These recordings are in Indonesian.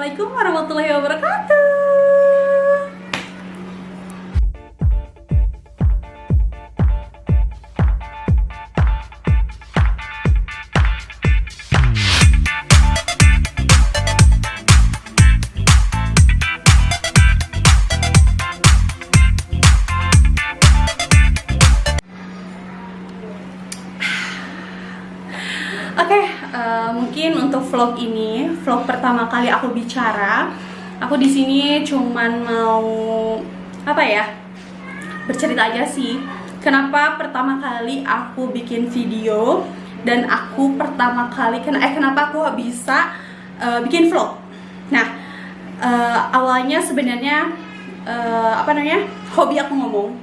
Assalamualaikum warahmatullahi wabarakatuh. Mungkin untuk vlog ini, vlog pertama kali aku bicara, aku di sini cuman mau bercerita aja sih. Kenapa pertama kali aku bikin video dan aku pertama kali kenapa aku bisa bikin vlog. Nah, awalnya sebenarnya hobi aku ngomong.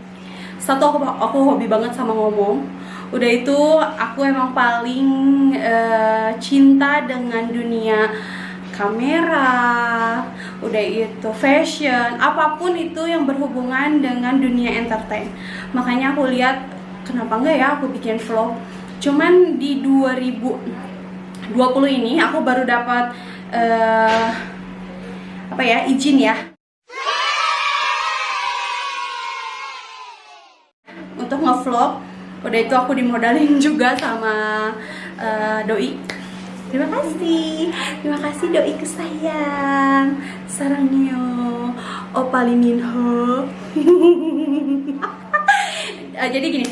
Satu, aku hobi banget sama ngomong. Udah itu aku emang paling cinta dengan dunia kamera, udah itu fashion, apapun itu yang berhubungan dengan dunia entertain. Makanya aku lihat kenapa enggak ya aku bikin vlog. Cuman di 2020 ini aku baru dapat izin ya untuk ngevlog. Udah itu aku dimodalin juga sama doi. Terima kasih doi kesayang. Sarangyo, Opa Lee Minho. Jadi gini,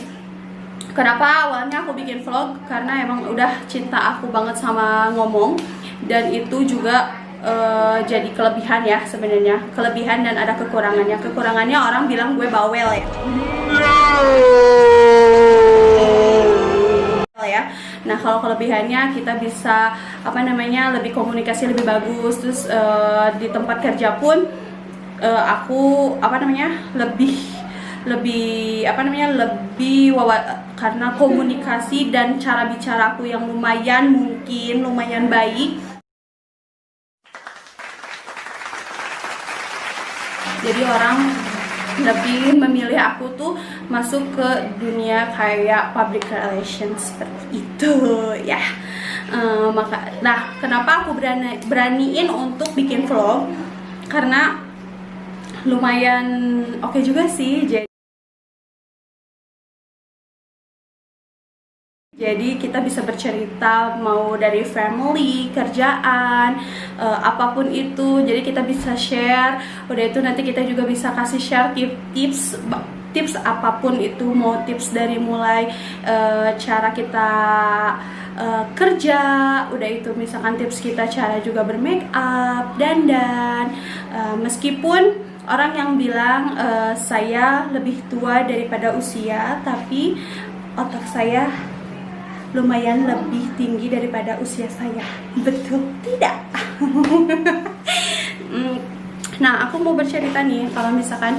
kenapa awalnya aku bikin vlog? Karena emang udah cinta aku banget sama ngomong. Dan itu juga jadi kelebihan ya sebenarnya. Kelebihan dan ada kekurangannya. Kekurangannya orang bilang gue bawel ya. Nah, kalau kelebihannya kita bisa lebih komunikasi lebih bagus. Terus di tempat kerja pun aku karena komunikasi dan cara bicara aku yang lumayan baik. Jadi orang lebih memilih aku tuh masuk ke dunia kayak public relations seperti itu ya. Kenapa aku beraniin untuk bikin vlog? Karena lumayan oke juga sih. Jadi kita bisa bercerita mau dari family, kerjaan, apapun itu. Jadi kita bisa share. Udah itu nanti kita juga bisa kasih share tips apapun itu. Mau tips dari mulai cara kita kerja. Udah itu misalkan tips kita cara juga bermake up, dandan. Meskipun orang yang bilang saya lebih tua daripada usia, tapi otak saya lumayan lebih tinggi daripada usia saya. Betul tidak? Nah, aku mau bercerita nih, kalau misalkan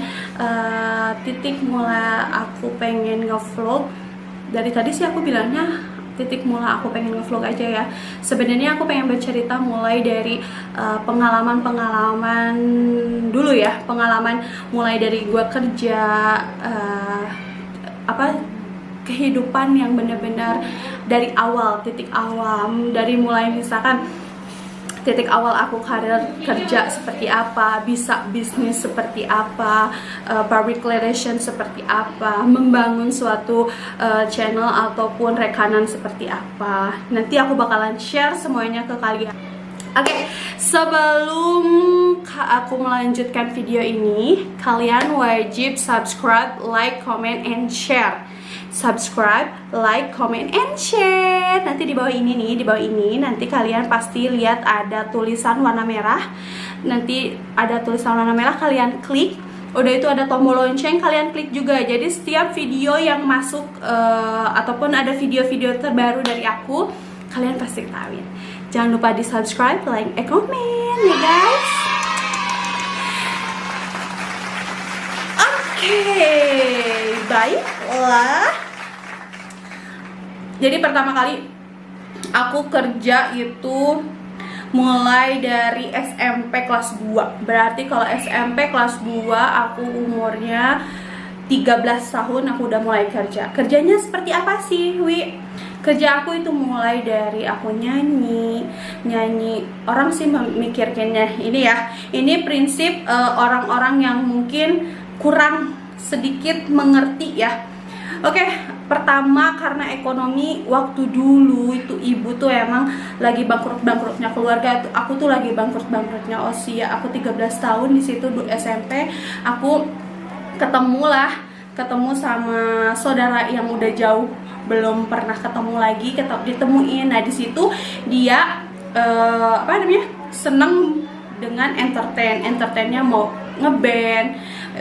titik mula aku pengen ngevlog. Dari tadi sih aku bilangnya titik mula aku pengen ngevlog aja ya. Sebenarnya aku pengen bercerita mulai dari pengalaman dulu ya. Pengalaman mulai dari gua kerja, kehidupan yang benar-benar dari awal, titik awal, dari mulai misalkan titik awal aku karir kerja seperti apa, bisa bisnis seperti apa, public relation seperti apa, membangun suatu channel ataupun rekanan seperti apa. Nanti aku bakalan share semuanya ke kalian. Oke, sebelum aku melanjutkan video ini, kalian wajib subscribe, like, comment, and share. Subscribe, like, comment, and share. Nanti di bawah ini nih, nanti kalian pasti lihat ada tulisan warna merah. Nanti ada tulisan warna merah, kalian klik. Udah itu ada tombol lonceng, kalian klik juga. Jadi setiap video yang masuk ataupun ada video-video terbaru dari aku, kalian pasti ketahuin. Jangan lupa di subscribe, like, and comment ya guys. Oke, baiklah. Jadi pertama kali aku kerja itu mulai dari SMP kelas 2. Berarti kalau SMP kelas 2 aku umurnya 13 tahun aku udah mulai kerja. Kerjanya seperti apa sih, Wi? Kerja aku itu mulai dari aku nyanyi. Orang sih memikirkannya ini ya. Ini prinsip orang-orang yang mungkin kurang sedikit mengerti ya. Oke, pertama karena ekonomi waktu dulu itu ibu tuh emang lagi bangkrut-bangkrutnya keluarga. Aku tuh lagi bangkrut-bangkrutnya usia. Aku 13 tahun di situ SMP. Aku ketemu sama saudara yang udah jauh, belum pernah ketemu lagi, ditemuin. Nah di situ dia seneng dengan entertainnya mau ngeband,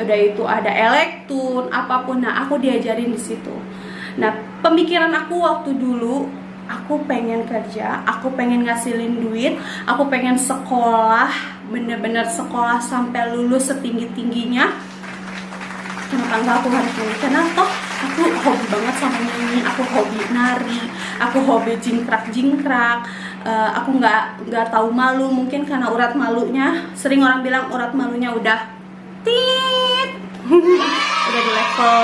udah itu ada elektron apapun. Nah aku diajarin di situ. Nah pemikiran aku waktu dulu, aku pengen kerja, aku pengen ngasilin duit, aku pengen sekolah, bener-bener sekolah sampai lulus setinggi-tingginya. Kenapa enggak aku harus nyanyi? Karena toh aku hobi banget sama nyanyi, aku hobi nari, aku hobi jingkrak. Aku nggak tahu malu, mungkin karena urat malunya, sering orang bilang urat malunya udah tit udah di level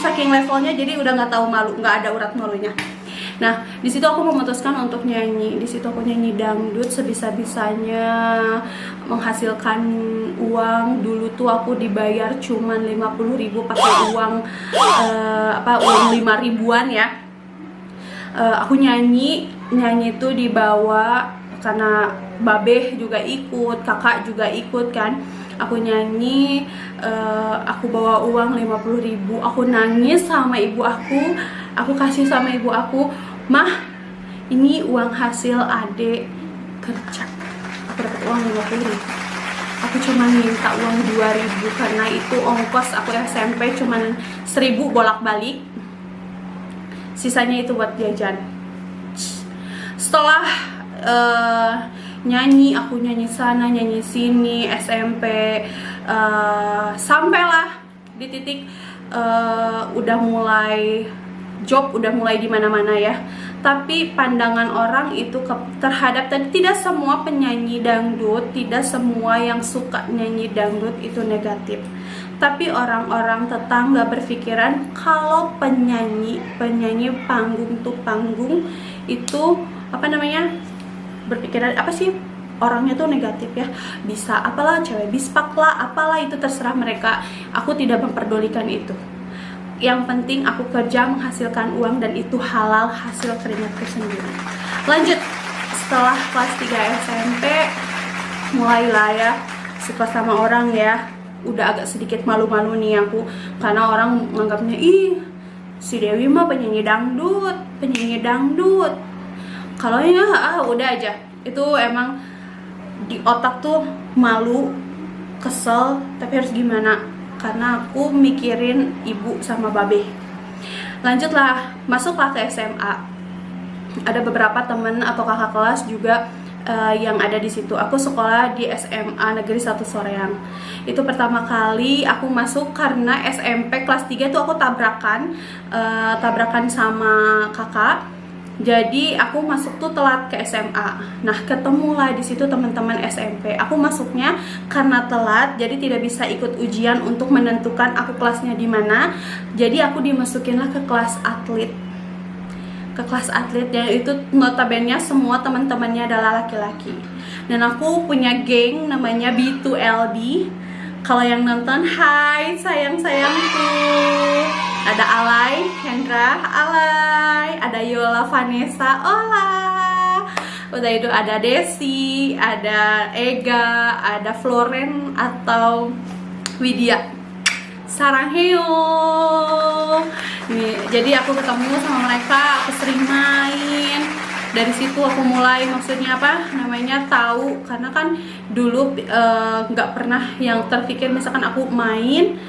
saking levelnya, jadi udah nggak tahu malu, nggak ada urat malunya. Nah di situ aku memutuskan untuk nyanyi. Di situ aku nyanyi dangdut sebisa-bisanya, menghasilkan uang. Dulu tuh aku dibayar cuman 50.000 pakai uang uang 5 ribuan ya. Aku nyanyi tuh dibawa karena babeh juga ikut, kakak juga ikut kan. Aku nyanyi, aku bawa uang 50.000. Aku nangis sama ibu aku kasih sama ibu aku, "Mah, ini uang hasil adek kerja." Aku dapat uang 50.000. Aku cuma minta uang 2.000 karena itu ongkos aku SMP cuman 1.000 bolak-balik. Sisanya itu buat jajan. Setelah nyanyi, aku nyanyi sana nyanyi sini SMP, sampailah di titik udah mulai job, udah mulai di mana-mana ya. Tapi pandangan orang itu terhadap, dan tidak semua penyanyi dangdut, tidak semua yang suka nyanyi dangdut itu negatif. Tapi orang-orang tetangga berpikiran kalau penyanyi panggung itu berpikiran apa sih, orangnya tuh negatif ya, bisa apalah, cewek bispak lah, apalah, itu terserah mereka. Aku tidak memperdulikan itu. Yang penting aku kerja menghasilkan uang dan itu halal, hasil keringatku sendiri. Lanjut, setelah kelas 3 SMP mulailah ya suka sama orang ya. Udah agak sedikit malu-malu nih aku, karena orang menganggapnya, ih si Dewi mah penyanyi dangdut. Kalau ya udah aja, itu emang di otak tuh malu, kesel, tapi harus gimana, karena aku mikirin ibu sama babe. Lanjutlah, masuklah ke SMA. Ada beberapa temen atau kakak kelas juga yang ada di situ. Aku sekolah di SMA Negeri 1 Soreang. Itu pertama kali aku masuk karena SMP kelas 3 tuh aku tabrakan sama kakak. Jadi aku masuk tuh telat ke SMA. Nah, ketemulah di situ teman-teman SMP. Aku masuknya karena telat, jadi tidak bisa ikut ujian untuk menentukan aku kelasnya di mana. Jadi aku dimasukinlah ke kelas atlet. Dan itu notabene semua teman-temannya adalah laki-laki. Dan aku punya geng namanya B2LB. Kalau yang nonton, hai sayang-sayangku. Ada Alay, Hendra, Alay, ada Yola, Vanessa, Ola. Udah itu ada Desi, ada Ega, ada Floren atau Widya. Sarangheyo. Nih, jadi aku ketemu sama mereka, aku sering main. Dari situ aku mulai, maksudnya tahu, karena kan dulu nggak pernah yang terpikir misalkan aku main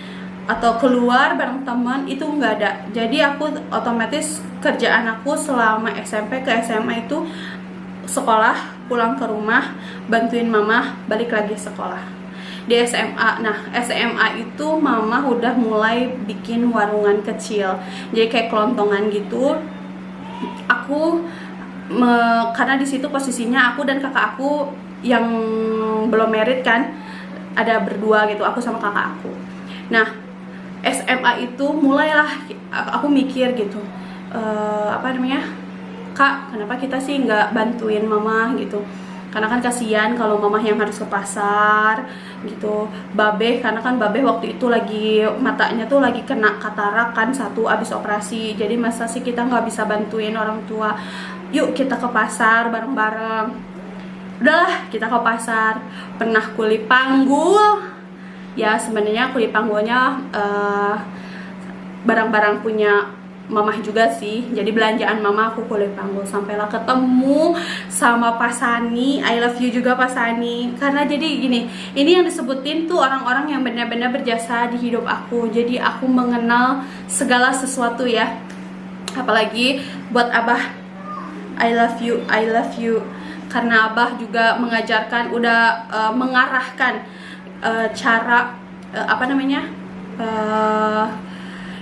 atau keluar bareng teman, itu nggak ada. Jadi aku otomatis kerjaan aku selama SMP ke SMA itu sekolah, pulang ke rumah, bantuin mama, balik lagi sekolah. Di SMA, nah SMA itu mama udah mulai bikin warungan kecil, jadi kayak kelontongan gitu. Aku karena di situ posisinya aku dan kakak aku yang belum married kan, ada berdua gitu, aku sama kakak aku. Nah SMA itu mulailah aku mikir gitu, apa namanya, Kak, kenapa kita sih nggak bantuin mama gitu, karena kan kasihan kalau mama yang harus ke pasar gitu. Babe, karena kan babe waktu itu lagi matanya tuh lagi kena katarak kan, satu abis operasi, jadi masa sih kita nggak bisa bantuin orang tua, yuk kita ke pasar bareng-bareng. Udahlah, kita ke pasar. Pernah kuli panggul, ya sebenarnya kuli panggulnya barang-barang punya mamah juga sih, jadi belanjaan mama aku kulit panggul. Sampailah ketemu sama Pak Sani, I love you juga Pak Sani. Karena jadi gini, ini yang disebutin tuh orang-orang yang benar-benar berjasa di hidup aku. Jadi aku mengenal segala sesuatu ya. Apalagi buat Abah, I love you, I love you. Karena Abah juga mengajarkan, udah mengarahkan cara apa namanya,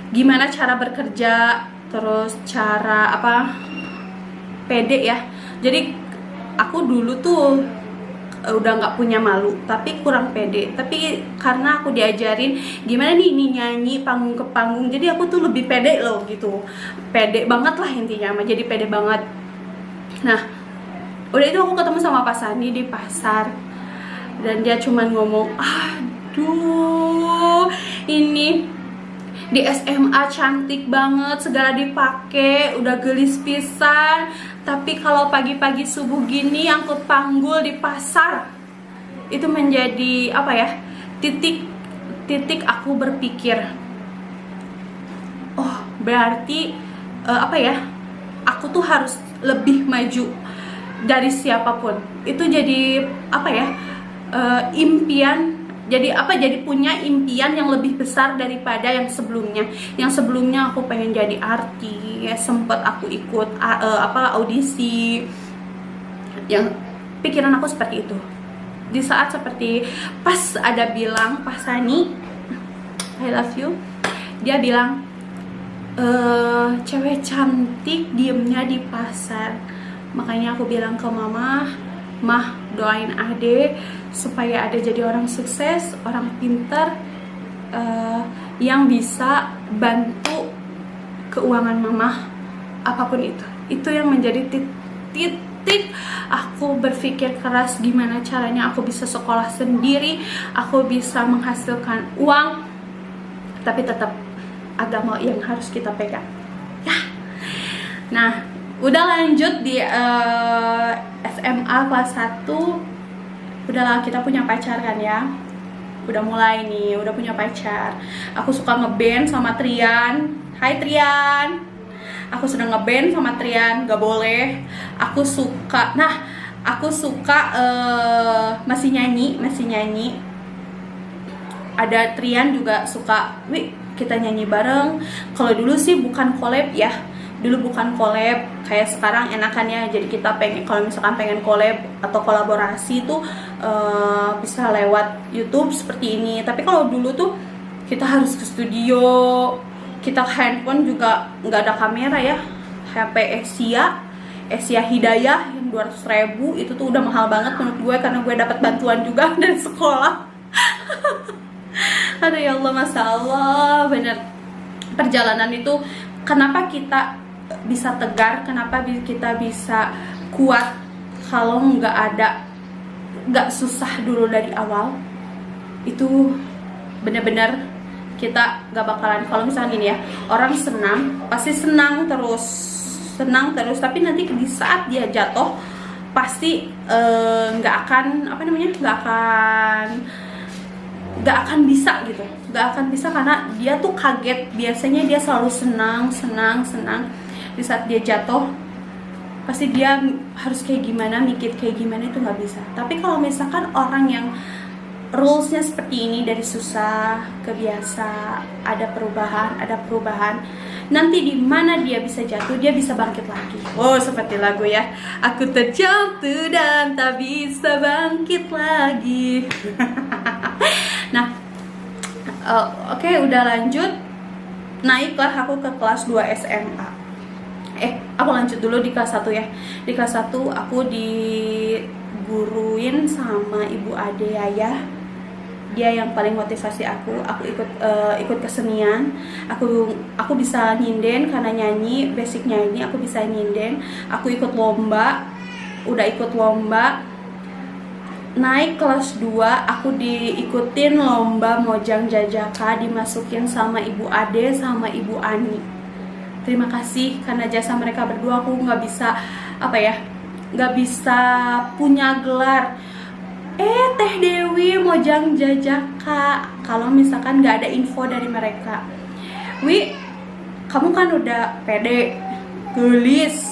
gimana cara bekerja, terus cara apa, pede ya. Jadi aku dulu tuh udah nggak punya malu, tapi kurang pede. Tapi karena aku diajarin gimana nih ini nyanyi panggung ke panggung, jadi aku tuh lebih pede loh gitu. Pede banget lah intinya, jadi pede banget. Nah, udah itu aku ketemu sama Pak Sani di pasar, dan dia cuman ngomong, aduh ini di SMA cantik banget, segala dipakai, udah gelis pisan. Tapi kalau pagi-pagi subuh gini angkut panggul di pasar, itu menjadi apa ya, titik aku berpikir, oh berarti apa ya, aku tuh harus lebih maju dari siapapun. Itu jadi apa ya, impian. Jadi apa, jadi punya impian yang lebih besar daripada yang sebelumnya. Yang sebelumnya aku pengen jadi artis, sempet aku ikut audisi. Yang pikiran aku seperti itu. Di saat seperti pas ada bilang Pak Sani, I love you, dia bilang, cewek cantik diemnya di pasar. Makanya aku bilang ke mama, Mah, doain Ade supaya Ade jadi orang sukses, orang pintar, yang bisa bantu keuangan mama, apapun itu. Itu yang menjadi titik aku berpikir keras, gimana caranya aku bisa sekolah sendiri, aku bisa menghasilkan uang, tapi tetap agama yang harus kita pegang ya. Nah, udah lanjut di SMA kelas 1, udahlah kita punya pacar kan ya. Udah mulai nih, udah punya pacar. Aku suka ngeband sama Trian. Hai Trian. Aku sudah ngeband sama Trian, gak boleh. Aku suka, masih nyanyi. Ada Trian juga suka, wih kita nyanyi bareng. Kalau dulu sih bukan collab ya. Dulu bukan collab, kayak sekarang enakannya. Jadi kita pengen, kalau misalkan pengen collab atau kolaborasi tuh bisa lewat YouTube seperti ini. Tapi kalau dulu tuh kita harus ke studio, kita handphone juga nggak ada kamera ya. HP Asia Hidayah yang 200.000 itu tuh udah mahal banget menurut gue, karena gue dapat bantuan juga dari sekolah. Aduh ya Allah, Masya Allah, bener. Perjalanan itu kenapa kita bisa tegar, kenapa kita bisa kuat kalau nggak susah dulu dari awal. Itu bener-bener kita nggak bakalan, kalau misalnya gini ya, orang senang pasti senang terus, tapi nanti di saat dia jatuh pasti nggak akan bisa gitu, nggak akan bisa, karena dia tuh kaget. Biasanya dia selalu senang. Di saat dia jatuh pasti dia harus kayak gimana, mikir kayak gimana, itu nggak bisa. Tapi kalau misalkan orang yang rulesnya seperti ini, dari susah ke biasa, ada perubahan, nanti di mana dia bisa jatuh, dia bisa bangkit lagi. Wow, seperti lagu ya, aku terjatuh dan tak bisa bangkit lagi. Nah, oke, udah lanjut, naiklah aku ke kelas 2 SMA. Aku lanjut dulu di kelas 1 ya. Di kelas 1 aku diguruin sama ibu ade ayah dia yang paling motivasi aku ikut kesenian. Aku bisa nyinden karena nyanyi, basic nyanyi aku bisa nyinden. Aku ikut lomba, udah ikut lomba. Naik kelas 2 aku diikutin lomba Mojang Jajaka, dimasukin sama Ibu Ade sama Ibu Ani. Terima kasih karena jasa mereka berdua aku nggak bisa punya gelar Teh Dewi Mojang Jajaka kalau misalkan nggak ada info dari mereka. Wi, kamu kan udah pede, gelis,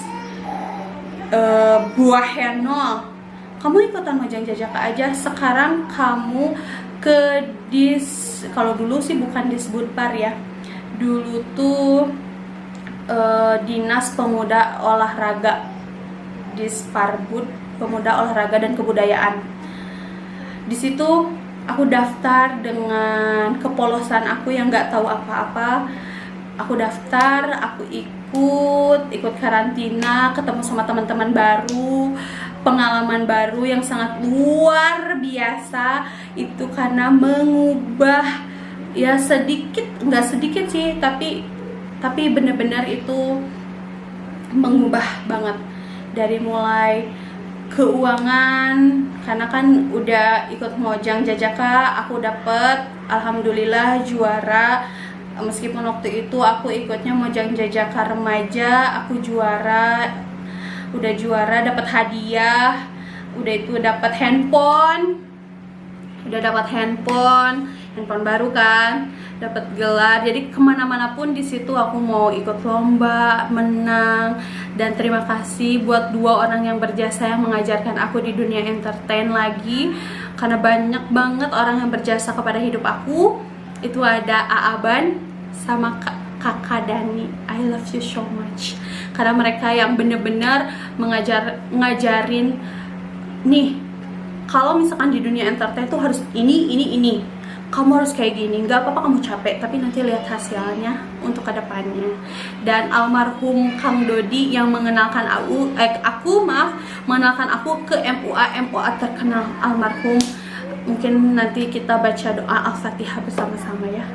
buah henol, kamu ikutan Mojang Jajaka aja. Sekarang kamu ke kalau dulu sih bukan Disbudpar ya, dulu tuh Dinas Pemuda Olahraga, Disparbud Pemuda Olahraga dan Kebudayaan. Di situ aku daftar dengan kepolosan aku yang nggak tahu apa-apa. Aku daftar, aku ikut karantina, ketemu sama teman-teman baru, pengalaman baru yang sangat luar biasa. Itu karena mengubah ya nggak sedikit sih, tapi benar-benar itu mengubah banget. Dari mulai keuangan, karena kan udah ikut Mojang Jajaka, aku dapet alhamdulillah juara. Meskipun waktu itu aku ikutnya Mojang Jajaka remaja, aku udah juara dapat hadiah, udah itu dapat handphone baru kan, dapat gelar. Jadi kemana-mana pun di situ aku mau ikut lomba, menang. Dan terima kasih buat 2 orang yang berjasa yang mengajarkan aku di dunia entertain lagi, karena banyak banget orang yang berjasa kepada hidup aku. Itu ada Aaban sama Kakak Dani. I love you so much, karena mereka yang bener-bener ngajarin nih, kalau misalkan di dunia entertain tuh harus ini, kamu harus kayak gini. Nggak apa-apa kamu capek, tapi nanti lihat hasilnya untuk kedepannya. Dan almarhum Kang Dodi yang mengenalkan mengenalkan aku ke MUA terkenal, almarhum. Mungkin nanti kita baca doa Al-Fatihah bersama-sama ya.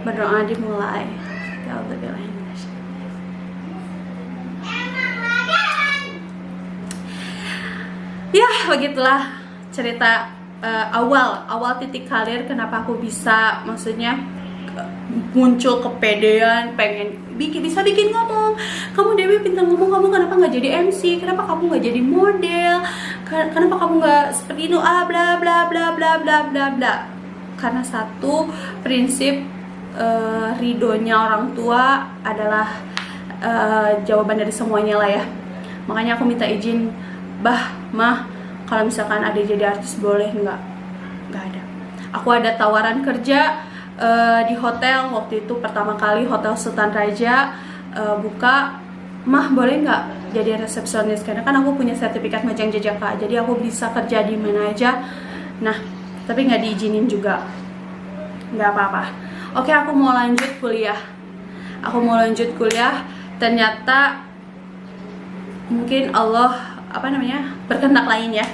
Berdoa dimulai. Ya, begitulah cerita awal titik karir kenapa aku bisa, maksudnya muncul kepedean, pengen bisa bikin ngomong. Kamu Dewi pintar ngomong, kamu kenapa nggak jadi MC? Kenapa kamu nggak jadi model? Kenapa kamu nggak seperti itu? Bla bla bla bla bla bla bla. Karena satu prinsip, ridhonya orang tua adalah jawaban dari semuanya lah ya. Makanya aku minta izin, Mah, kalau misalkan ada jadi artis boleh nggak ada. Aku ada tawaran kerja di hotel waktu itu, pertama kali Hotel Sultan Raja buka, Mah boleh nggak jadi resepsionis, karena kan aku punya sertifikat Mojang Jajaka, jadi aku bisa kerja di mana aja. Nah, tapi nggak diizinin juga. Nggak apa-apa. Oke, aku mau lanjut kuliah. Ternyata mungkin Allah berkehendak lain ya.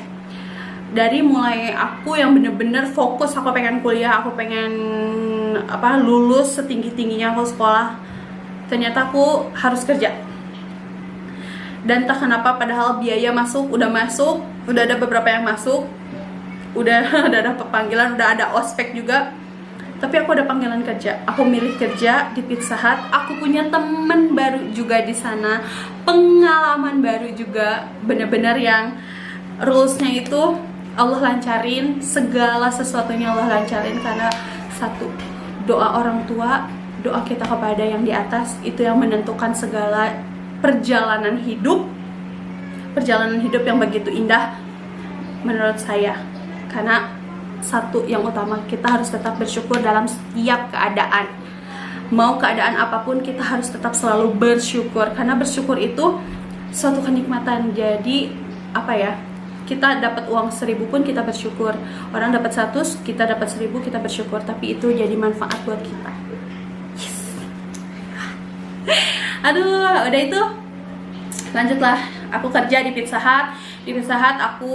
Dari mulai aku yang bener-bener fokus, aku pengen kuliah, aku pengen lulus setinggi-tingginya aku sekolah, ternyata aku harus kerja. Dan entah kenapa, padahal biaya udah ada beberapa yang masuk, udah ada panggilan, udah ada ospek juga, tapi aku ada panggilan kerja. Aku milih kerja di Pizza Hut. Aku punya temen baru juga di sana, pengalaman baru juga, bener-bener yang rulesnya itu Allah lancarin, segala sesuatunya Allah lancarin. Karena satu, doa orang tua, doa kita kepada yang di atas, itu yang menentukan segala perjalanan hidup yang begitu indah menurut saya. Karena satu yang utama, kita harus tetap bersyukur dalam setiap keadaan. Mau keadaan apapun, kita harus tetap selalu bersyukur, karena bersyukur itu suatu kenikmatan. Jadi kita dapat uang 1000 pun kita bersyukur, orang dapat 100, kita dapat 1000, kita bersyukur, tapi itu jadi manfaat buat kita. Yes. Aduh, udah itu lanjutlah Aku kerja di Pizza Hut. Di Pizza Hut aku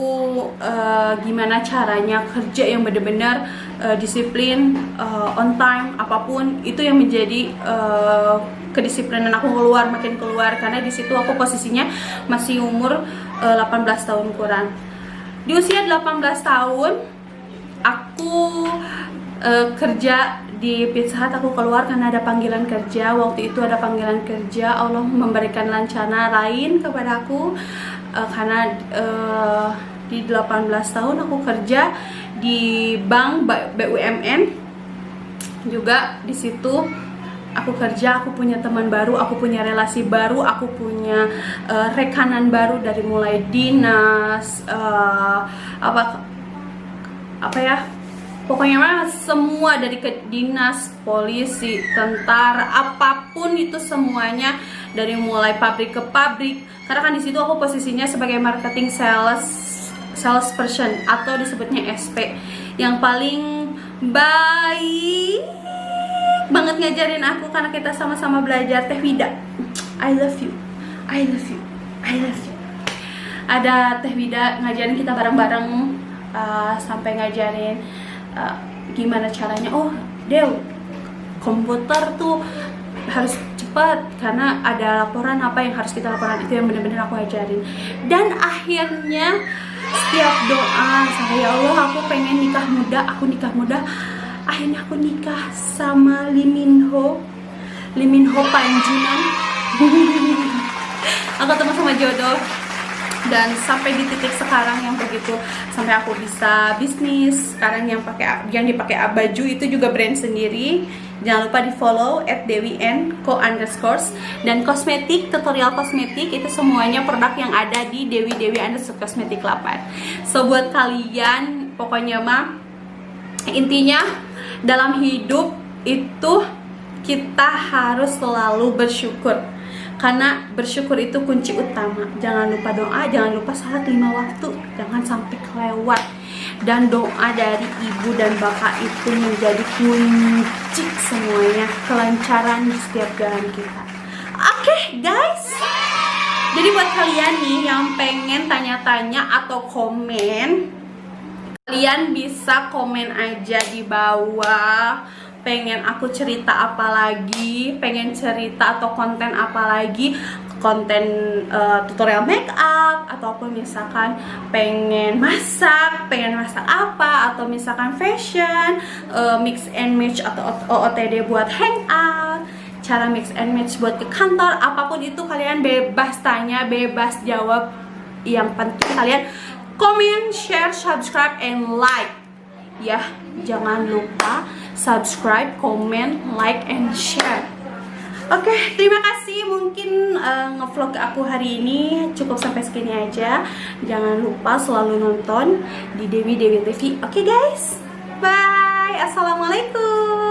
gimana caranya kerja yang benar-benar disiplin, on time, apapun itu yang menjadi kedisiplinan aku makin keluar, karena di situ aku posisinya masih umur 18 tahun kurang. Di usia 18 tahun aku kerja di Pizza Hut. Aku keluar karena ada panggilan kerja. Waktu itu ada panggilan kerja, Allah memberikan lancana lain kepada aku, karena di 18 tahun aku kerja di bank BUMN juga. Di situ aku kerja, aku punya teman baru, aku punya relasi baru, aku punya rekanan baru, dari mulai dinas, pokoknya mah semua, dari ke dinas, polisi, tentara, apapun itu semuanya, dari mulai pabrik ke pabrik. Karena kan di situ aku posisinya sebagai marketing sales person atau disebutnya SP, yang paling baik banget ngajarin aku, karena kita sama-sama belajar. Teh Wida, I love you, I love you, I love you. Ada Teh Wida ngajarin kita bareng-bareng, sampai ngajarin gimana caranya. Oh Dew, komputer tuh harus cepat karena ada laporan apa yang harus kita laporan. Itu yang benar-benar aku ajarin. Dan akhirnya setiap doa saya, ya Allah aku pengen nikah muda, akhirnya aku nikah sama Lee Min Ho Panjinan. Aku ketemu sama jodoh, dan sampai di titik sekarang yang begitu, sampai aku bisa bisnis sekarang yang dipakai baju itu juga brand sendiri. Jangan lupa di follow @dewi_n_co_, dan kosmetik, tutorial kosmetik itu semuanya produk yang ada di dewi_cosmetic 8. So buat kalian, pokoknya mah intinya dalam hidup itu kita harus selalu bersyukur, karena bersyukur itu kunci utama. Jangan lupa doa, jangan lupa salat 5 waktu, jangan sampai kelewat. Dan doa dari ibu dan bapak itu menjadi kunci semuanya, kelancaran di setiap jalan kita. Oke, guys, jadi buat kalian nih yang pengen tanya-tanya atau komen, kalian bisa komen aja di bawah. Pengen aku cerita apa lagi, pengen cerita atau konten apa lagi, konten tutorial make up, ataupun misalkan pengen masak apa, atau misalkan fashion, mix and match atau OOTD buat hangout, cara mix and match buat ke kantor, apapun itu kalian bebas tanya, bebas jawab. Yang penting kalian comment, share, subscribe, and like. Ya, jangan lupa subscribe, comment, like, and share. Oke, terima kasih. Mungkin ngevlog aku hari ini cukup sampai segini aja. Jangan lupa selalu nonton di Dewi TV. Oke guys, bye. Assalamualaikum.